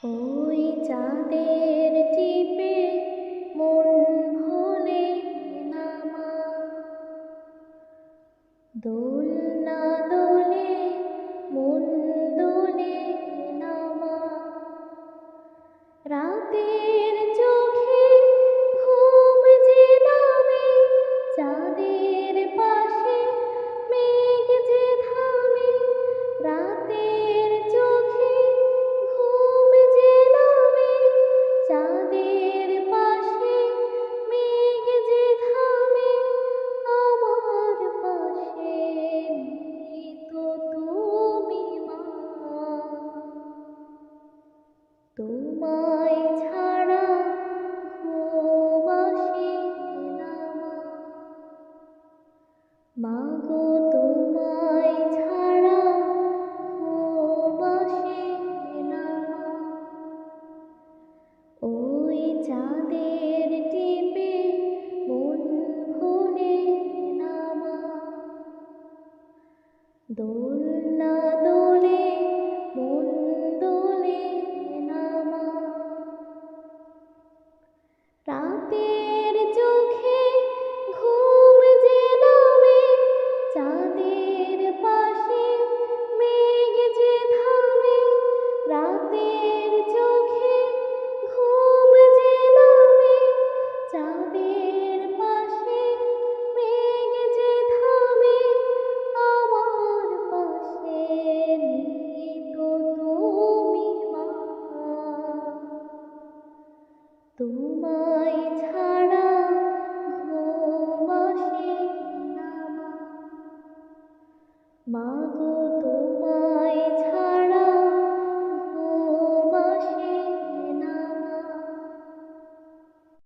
ওই চাঁদের টিপে মন ভোলে না মা, দোলনা দোলে মন দোলে না মা, রাতের চোখে ঘুম যে নামে, চাঁদের পাশে মেঘ যে থামে, রাতের চোখে ঘুম যে নামে, চাঁদের পাশে মেঘ যে থামে, আমার পাশে নেই তো তুমি মা। তোমার